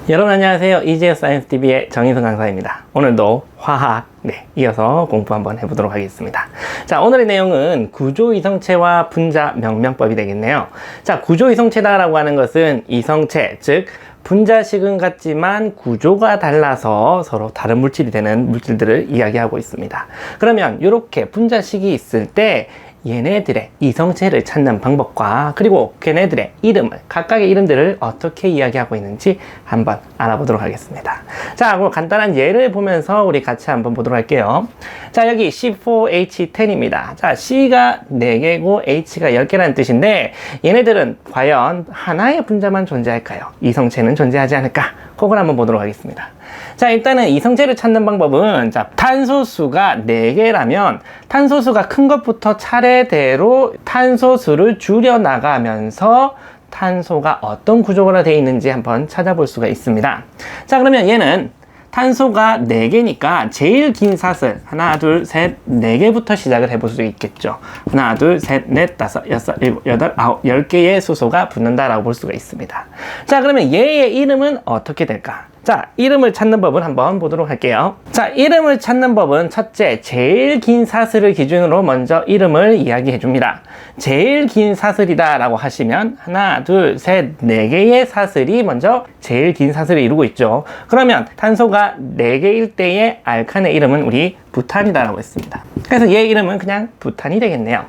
여러분 안녕하세요. EGS 사이언스 TV의 정인성 강사입니다. 오늘도 화학 이어서 공부 한번 해보도록 하겠습니다. 자, 오늘의 내용은 구조이성체와 분자 명명법이 되겠네요. 자, 구조이성체다라고 하는 것은 이성체, 즉 분자식은 같지만 구조가 달라서 서로 다른 물질이 되는 물질들을 이야기하고 있습니다. 그러면 이렇게 분자식이 있을 때 얘네들의 이성체를 찾는 방법과 그리고 걔네들의 이름을, 각각의 이름들을 어떻게 이야기하고 있는지 한번 알아보도록 하겠습니다. 자, 그럼 간단한 예를 보면서 우리 같이 한번 보도록 할게요. 자, 여기 C4H10입니다. 자, C가 4개고 H가 10개라는 뜻인데 얘네들은 과연 하나의 분자만 존재할까요? 이성체는 존재하지 않을까? 그걸 한번 보도록 하겠습니다. 자, 일단은 이성체를 찾는 방법은, 자, 탄소수가 4개라면 탄소수가 큰 것부터 차례대로 탄소수를 줄여나가면서 탄소가 어떤 구조가 되어 있는지 한번 찾아볼 수가 있습니다. 자, 그러면 얘는 탄소가 4개니까 제일 긴 사슬 하나, 둘, 셋, 4개부터 시작을 해볼 수 있겠죠. 하나, 둘, 셋, 넷, 다섯, 여섯, 일곱, 여덟, 아홉, 10개의 수소가 붙는다라고 볼 수가 있습니다. 자, 그러면 얘의 이름은 어떻게 될까? 자, 이름을 찾는 법을 한번 보도록 할게요. 자, 이름을 찾는 법은 첫째, 제일 긴 사슬을 기준으로 먼저 이름을 이야기해 줍니다. 제일 긴 사슬이다 라고 하시면 하나, 둘, 셋, 4개의 사슬이 먼저 제일 긴 사슬을 이루고 있죠. 그러면 탄소가 4개일 때의 알칸의 이름은 우리 부탄이다 라고 했습니다. 그래서 얘 이름은 그냥 부탄이 되겠네요.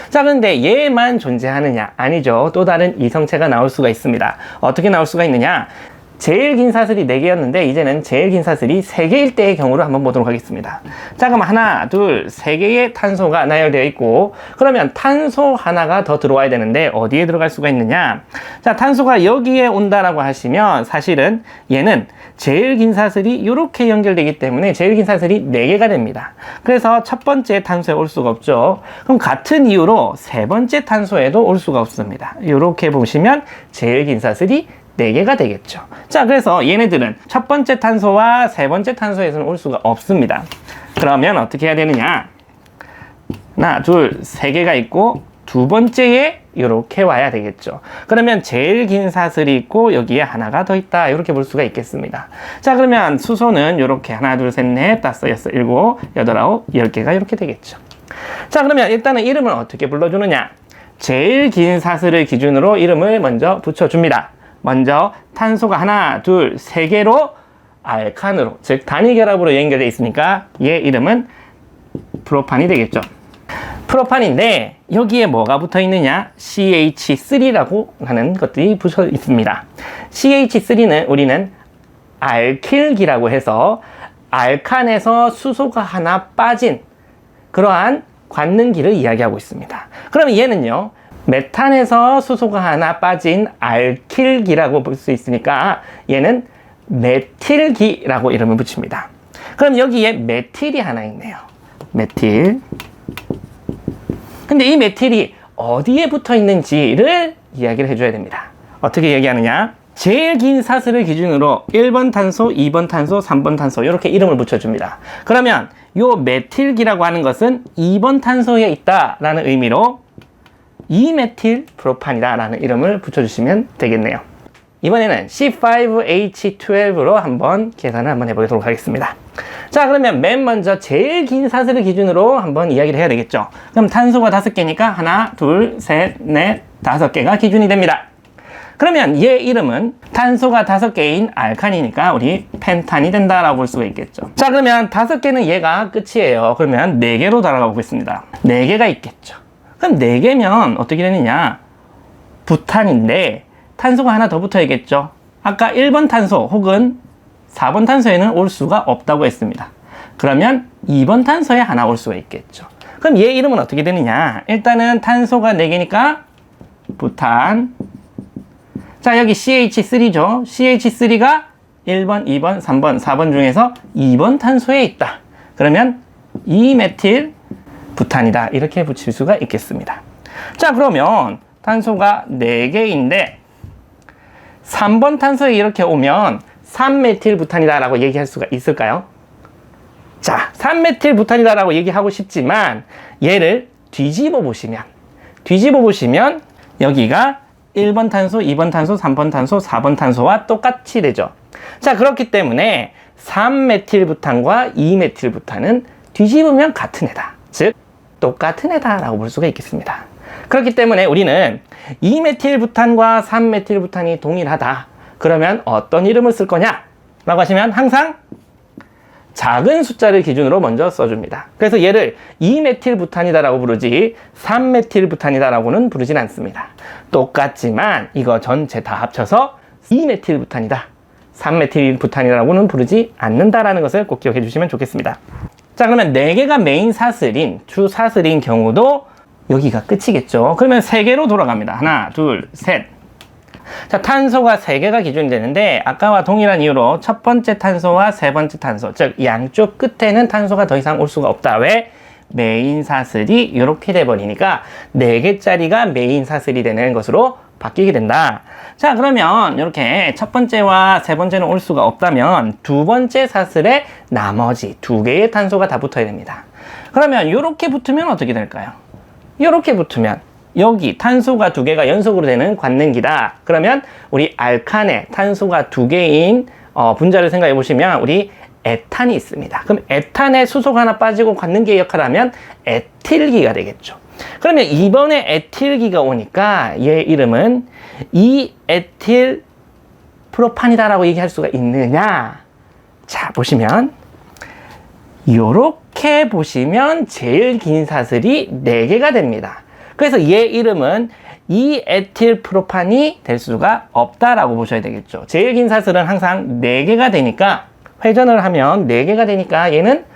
자, 그런데 얘만 존재하느냐? 아니죠. 또 다른 이성체가 나올 수가 있습니다. 어떻게 나올 수가 있느냐? 제일 긴 사슬이 4개였는데 이제는 제일 긴 사슬이 3개일 때의 경우를 한번 보도록 하겠습니다. 자, 그럼 하나, 둘, 3개의 탄소가 나열되어 있고, 그러면 탄소 하나가 더 들어와야 되는데 어디에 들어갈 수가 있느냐? 자, 탄소가 여기에 온다라고 하시면 사실은 얘는 제일 긴 사슬이 이렇게 연결되기 때문에 제일 긴 사슬이 4개가 됩니다. 그래서 첫 번째 탄소에 올 수가 없죠. 그럼 같은 이유로 세 번째 탄소에도 올 수가 없습니다. 이렇게 보시면 제일 긴 사슬이 4개가 되겠죠. 자, 그래서 얘네들은 첫 번째 탄소와 세 번째 탄소에서는 올 수가 없습니다. 그러면 어떻게 해야 되느냐? 하나, 둘, 3개가 있고 두 번째에 이렇게 와야 되겠죠. 그러면 제일 긴 사슬이 있고 여기에 하나가 더 있다. 이렇게 볼 수가 있겠습니다. 자, 그러면 수소는 이렇게 하나, 둘, 셋, 넷, 다섯, 여섯, 일곱, 여덟, 아홉, 10개가 이렇게 되겠죠. 자, 그러면 일단은 이름을 어떻게 불러주느냐? 제일 긴 사슬을 기준으로 이름을 먼저 붙여줍니다. 먼저 탄소가 하나, 둘, 3개로 알칸으로, 즉 단위결합으로 연결되어 있으니까 얘 이름은 프로판이 되겠죠. 프로판인데 여기에 뭐가 붙어 있느냐? CH3라고 하는 것들이 붙어 있습니다. CH3는 우리는 알킬기라고 해서 알칸에서 수소가 하나 빠진 그러한 관능기를 이야기하고 있습니다. 그러면 얘는요, 메탄에서 수소가 하나 빠진 알킬기라고 볼 수 있으니까 얘는 메틸기라고 이름을 붙입니다. 그럼 여기에 메틸이 하나 있네요. 메틸. 근데 이 메틸이 어디에 붙어 있는지를 이야기를 해줘야 됩니다. 어떻게 얘기하느냐? 제일 긴 사슬을 기준으로 1번 탄소, 2번 탄소, 3번 탄소 이렇게 이름을 붙여줍니다. 그러면 요 메틸기라고 하는 것은 2번 탄소에 있다라는 의미로 2메틸 프로판이다 라는 이름을 붙여주시면 되겠네요. 이번에는 C5H12로 한번 계산을 한번 해보도록 하겠습니다. 자, 그러면 맨 먼저 제일 긴 사슬을 기준으로 한번 이야기를 해야 되겠죠. 그럼 탄소가 5개니까 하나, 둘, 셋, 넷, 5개가 기준이 됩니다. 그러면 얘 이름은 탄소가 5개인 알칸이니까 우리 펜탄이 된다라고 볼 수가 있겠죠. 자, 그러면 5개는 얘가 끝이에요. 그러면 4개로 달아가 보겠습니다. 4개가 있겠죠. 그럼 4개면 어떻게 되느냐? 부탄인데 탄소가 하나 더 붙어야겠죠. 아까 1번 탄소 혹은 4번 탄소에는 올 수가 없다고 했습니다. 그러면 2번 탄소에 하나 올 수가 있겠죠. 그럼 얘 이름은 어떻게 되느냐? 일단은 탄소가 4개니까 부탄. 자, 여기 CH3죠. CH3가 1번, 2번, 3번, 4번 중에서 2번 탄소에 있다. 그러면 2메틸 부탄이다. 이렇게 붙일 수가 있겠습니다. 자, 그러면 탄소가 4개인데 3번 탄소에 이렇게 오면 3메틸 부탄이다 라고 얘기할 수가 있을까요? 자, 3메틸 부탄이다 라고 얘기하고 싶지만 얘를 뒤집어 보시면 여기가 1번 탄소, 2번 탄소, 3번 탄소, 4번 탄소와 똑같이 되죠. 자, 그렇기 때문에 3메틸부탄과 2메틸부탄은 뒤집으면 같은 애다. 즉, 똑같은 애다라고 볼 수가 있겠습니다. 그렇기 때문에 우리는 2메틸부탄과 3메틸부탄이 동일하다. 그러면 어떤 이름을 쓸 거냐? 라고 하시면 항상 작은 숫자를 기준으로 먼저 써줍니다. 그래서 얘를 2메틸부탄이다라고 부르지 3메틸부탄이다라고는 부르진 않습니다. 똑같지만 이거 전체 다 합쳐서 2메틸부탄이다, 3메틸부탄이라고는 부르지 않는다라는 것을 꼭 기억해 주시면 좋겠습니다. 자, 그러면 4개가 메인 사슬인, 주 사슬인 경우도 여기가 끝이겠죠. 그러면 3개로 돌아갑니다. 하나, 둘, 셋. 자, 탄소가 3개가 기준이 되는데 아까와 동일한 이유로 첫 번째 탄소와 세 번째 탄소, 즉 양쪽 끝에는 탄소가 더 이상 올 수가 없다. 왜? 메인 사슬이 이렇게 돼버리니까 4개짜리가 메인 사슬이 되는 것으로 바뀌게 된다. 자, 그러면 이렇게 첫 번째와 세 번째는 올 수가 없다면 두 번째 사슬에 나머지 2개의 탄소가 다 붙어야 됩니다. 그러면 이렇게 붙으면 어떻게 될까요? 이렇게 붙으면 여기 탄소가 2개가 연속으로 되는 관능기다. 그러면 우리 알칸에 탄소가 2개인 분자를 생각해 보시면 우리 에탄이 있습니다. 그럼 에탄에 수소가 하나 빠지고 관능기의 역할을 하면 에틸기가 되겠죠. 그러면 이번에 에틸기가 오니까 얘 이름은 이에틸 프로판이다라고 얘기할 수가 있느냐? 자, 보시면 요렇게 보시면 제일 긴 사슬이 4개가 됩니다. 그래서 얘 이름은 이에틸 프로판이 될 수가 없다라고 보셔야 되겠죠. 제일 긴 사슬은 항상 4개가 되니까, 회전을 하면 4개가 되니까 얘는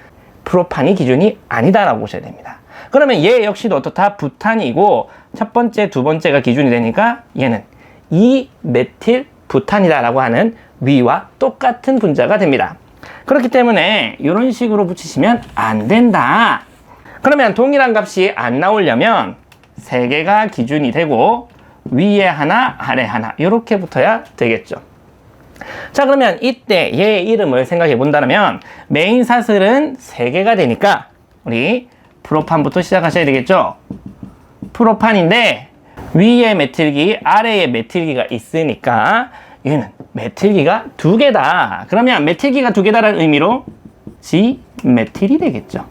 프로판이 기준이 아니다라고 보셔야 됩니다. 그러면 얘 역시도 어떻다? 부탄이고 첫 번째, 두 번째가 기준이 되니까 얘는 이메틸 부탄이다라고 하는 위와 똑같은 분자가 됩니다. 그렇기 때문에 이런 식으로 붙이시면 안 된다. 그러면 동일한 값이 안 나오려면 3개가 기준이 되고 위에 하나, 아래 하나 이렇게 붙어야 되겠죠. 자, 그러면 이때 얘 이름을 생각해 본다면 메인 사슬은 3개가 되니까 우리 프로판부터 시작하셔야 되겠죠. 프로판인데 위에 메틸기, 아래에 메틸기가 있으니까 얘는 메틸기가 2개다. 그러면 메틸기가 2개다라는 의미로 지메틸이 되겠죠.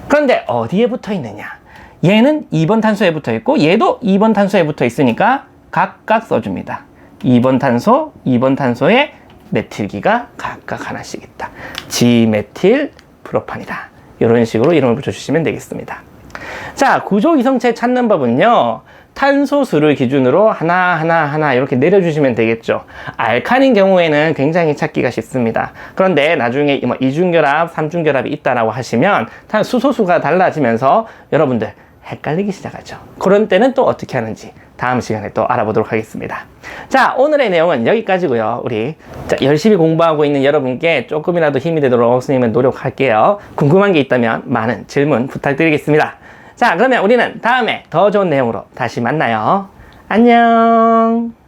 그런데 어디에 붙어 있느냐? 얘는 2번 탄소에 붙어 있고 얘도 2번 탄소에 붙어 있으니까 각각 써줍니다. 2번 탄소, 2번 탄소에 메틸기가 각각 하나씩 있다. 지메틸 프로판이다. 이런 식으로 이름을 붙여주시면 되겠습니다. 자, 구조 이성체 찾는 법은요, 탄소 수를 기준으로 하나 이렇게 내려주시면 되겠죠. 알칸인 경우에는 굉장히 찾기가 쉽습니다. 그런데 나중에 뭐 이중결합, 삼중결합이 있다라고 하시면 수소수가 달라지면서 여러분들 헷갈리기 시작하죠. 그런 때는 또 어떻게 하는지 다음 시간에 또 알아보도록 하겠습니다. 자, 오늘의 내용은 여기까지고요. 우리 열심히 공부하고 있는 여러분께 조금이라도 힘이 되도록 선생님은 노력할게요. 궁금한 게 있다면 많은 질문 부탁드리겠습니다. 자, 그러면 우리는 다음에 더 좋은 내용으로 다시 만나요. 안녕.